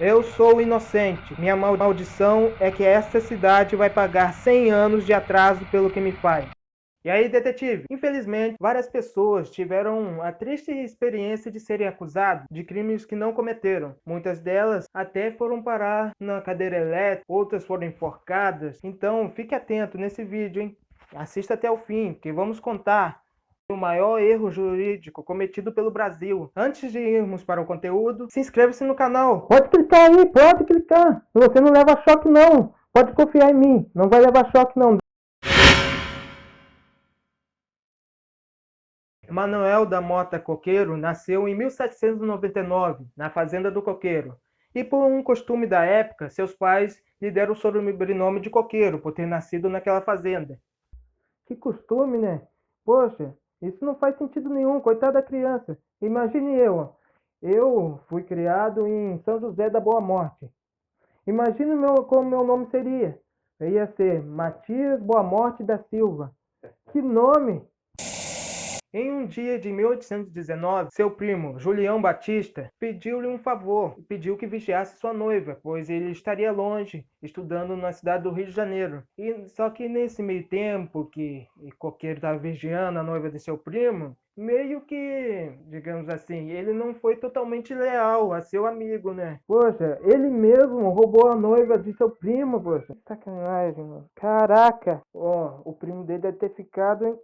Eu sou inocente. Minha maldição é que esta cidade vai pagar 100 anos de atraso pelo que me faz. E aí, detetive? Infelizmente, várias pessoas tiveram a triste experiência de serem acusadas de crimes que não cometeram. Muitas delas até foram parar na cadeira elétrica, outras foram enforcadas. Então, fique atento nesse vídeo, hein? Assista até o fim, que vamos contar o maior erro jurídico cometido pelo Brasil. Antes de irmos para o conteúdo, se inscreva-se no canal. Pode clicar aí, pode clicar. Você não leva choque não. Pode confiar em mim, não vai levar choque não. Manuel da Mota Coqueiro nasceu em 1799, na fazenda do Coqueiro. E por um costume da época, seus pais lhe deram o sobrenome de Coqueiro, por ter nascido naquela fazenda. Que costume, né? Poxa, isso não faz sentido nenhum, coitada da criança. Imagine eu. Eu fui criado em São José da Boa Morte. Imagine como meu nome seria. Eu ia ser Matias Boa Morte da Silva. Que nome! Em um dia de 1819, seu primo, Julião Batista, pediu-lhe um favor e pediu que vigiasse sua noiva, pois ele estaria longe, estudando na cidade do Rio de Janeiro. Só que nesse meio tempo que Coqueiro estava vigiando a noiva de seu primo, meio que, digamos assim, ele não foi totalmente leal a seu amigo, né? Poxa, ele mesmo roubou a noiva de seu primo, poxa. Sacanagem, mano. Caraca! Ó, o primo dele deve ter ficado, hein?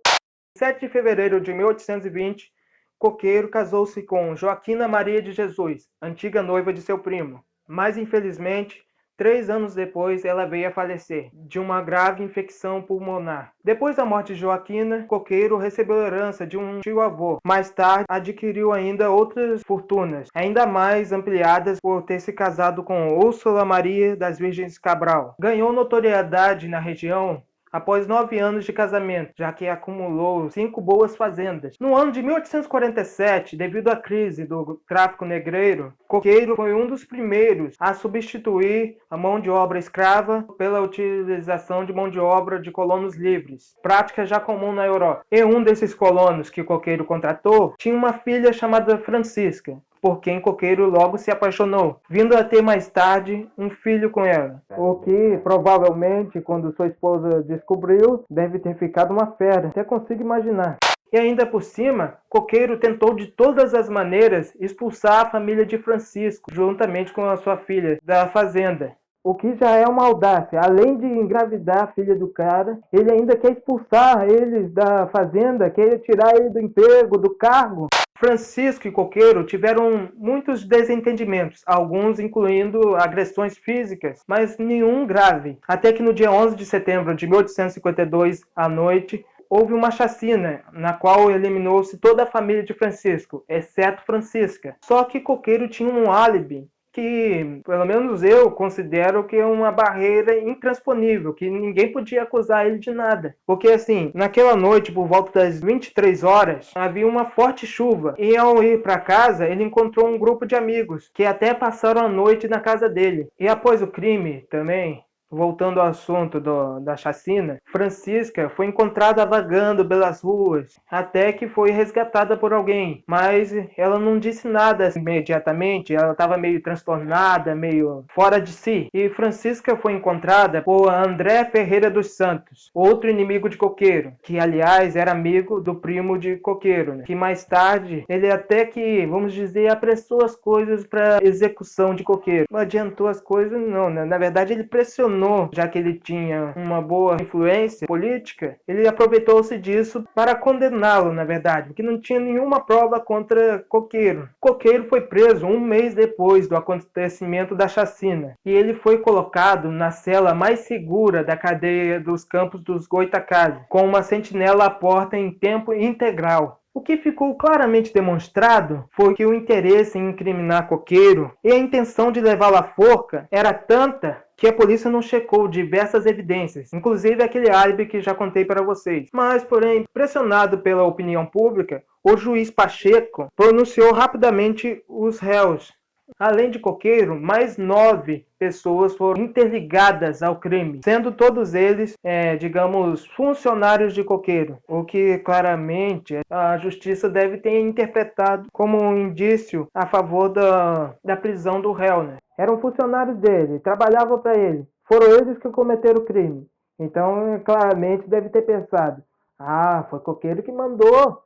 7 de fevereiro de 1820, Coqueiro casou-se com Joaquina Maria de Jesus, antiga noiva de seu primo. Mas, infelizmente, 3 anos depois, ela veio a falecer de uma grave infecção pulmonar. Depois da morte de Joaquina, Coqueiro recebeu a herança de um tio-avô. Mais tarde, adquiriu ainda outras fortunas, ainda mais ampliadas por ter se casado com Úrsula Maria das Virgens Cabral. Ganhou notoriedade na região após 9 anos de casamento, já que acumulou 5 boas fazendas. No ano de 1847, devido à crise do tráfico negreiro, Coqueiro foi um dos primeiros a substituir a mão de obra escrava pela utilização de mão de obra de colonos livres, prática já comum na Europa. E um desses colonos que Coqueiro contratou tinha uma filha chamada Francisca, por quem Coqueiro logo se apaixonou, vindo a ter mais tarde um filho com ela. O que provavelmente, quando sua esposa descobriu, deve ter ficado uma fera, até consigo imaginar. E ainda por cima, Coqueiro tentou de todas as maneiras expulsar a família de Francisco, juntamente com a sua filha, da fazenda. O que já é uma audácia. Além de engravidar a filha do cara, ele ainda quer expulsar eles da fazenda, quer tirar ele do emprego, do cargo. Francisco e Coqueiro tiveram muitos desentendimentos, alguns incluindo agressões físicas, mas nenhum grave. Até que no dia 11 de setembro de 1852, à noite, houve uma chacina, na qual eliminou-se toda a família de Francisco, exceto Francisca. Só que Coqueiro tinha um álibi que, pelo menos eu, considero que é uma barreira intransponível, que ninguém podia acusar ele de nada. Porque assim, naquela noite, por volta das 23 horas, havia uma forte chuva, e ao ir para casa, ele encontrou um grupo de amigos, que até passaram a noite na casa dele. E após o crime, também, voltando ao assunto da chacina, Francisca foi encontrada vagando pelas ruas, até que foi resgatada por alguém, mas ela não disse nada imediatamente, ela estava meio transtornada, meio fora de si. E Francisca foi encontrada por André Ferreira dos Santos, outro inimigo de Coqueiro, que aliás era amigo do primo de Coqueiro, né? Que mais tarde ele até que, vamos dizer, apressou as coisas para execução de Coqueiro. Não adiantou as coisas não, né? Na verdade ele pressionou, já que ele tinha uma boa influência política, ele aproveitou-se disso para condená-lo, na verdade, porque não tinha nenhuma prova contra Coqueiro. Coqueiro foi preso um mês depois do acontecimento da chacina, e ele foi colocado na cela mais segura da cadeia dos Campos dos Goitacazes, com uma sentinela à porta em tempo integral. O que ficou claramente demonstrado foi que o interesse em incriminar Coqueiro e a intenção de levá-lo à forca era tanta que a polícia não checou diversas evidências, inclusive aquele álibi que já contei para vocês. Mas, porém, pressionado pela opinião pública, o juiz Pacheco pronunciou rapidamente os réus. Além de Coqueiro, mais 9 pessoas foram interligadas ao crime, sendo todos eles, digamos, funcionários de Coqueiro, o que claramente a justiça deve ter interpretado como um indício a favor da prisão do réu, né? eram funcionários dele, trabalhavam para ele. Foram eles que cometeram o crime. Então, claramente deve ter pensado: ah, foi Coqueiro que mandou.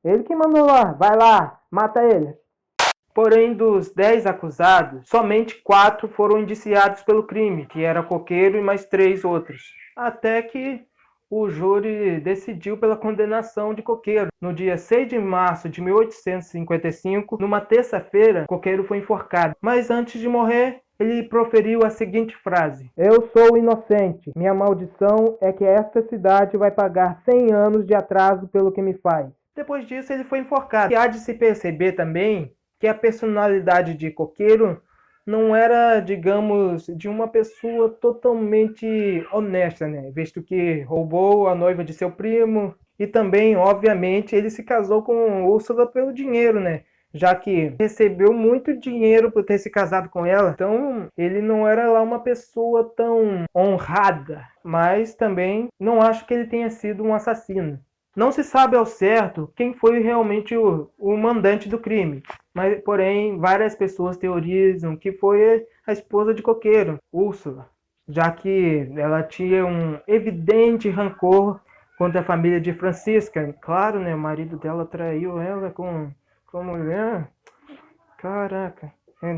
Ele que mandou lá, vai lá, mata ele. Porém, dos 10 acusados, somente 4 foram indiciados pelo crime, que era Coqueiro e mais 3 outros. Até que o júri decidiu pela condenação de Coqueiro. No dia 6 de março de 1855, numa terça-feira, Coqueiro foi enforcado. Mas antes de morrer, ele proferiu a seguinte frase: eu sou inocente. Minha maldição é que esta cidade vai pagar 100 anos de atraso pelo que me faz. Depois disso, ele foi enforcado. E há de se perceber também que a personalidade de Coqueiro não era, digamos, de uma pessoa totalmente honesta, né? Visto que roubou a noiva de seu primo e também, obviamente, ele se casou com Úrsula pelo dinheiro, né? Já que recebeu muito dinheiro por ter se casado com ela. Então, ele não era lá uma pessoa tão honrada, mas também não acho que ele tenha sido um assassino. Não se sabe ao certo quem foi realmente o mandante do crime, mas, porém, várias pessoas teorizam que foi a esposa de Coqueiro, Úrsula, já que ela tinha um evidente rancor contra a família de Francisca. Claro, né, o marido dela traiu ela com mulher. Caraca,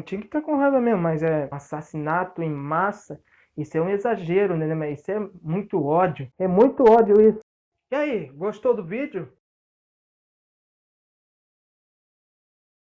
tinha que estar com raiva mesmo, mas é assassinato em massa. Isso é um exagero, né? Mas isso é muito ódio. É muito ódio isso. E aí, gostou do vídeo?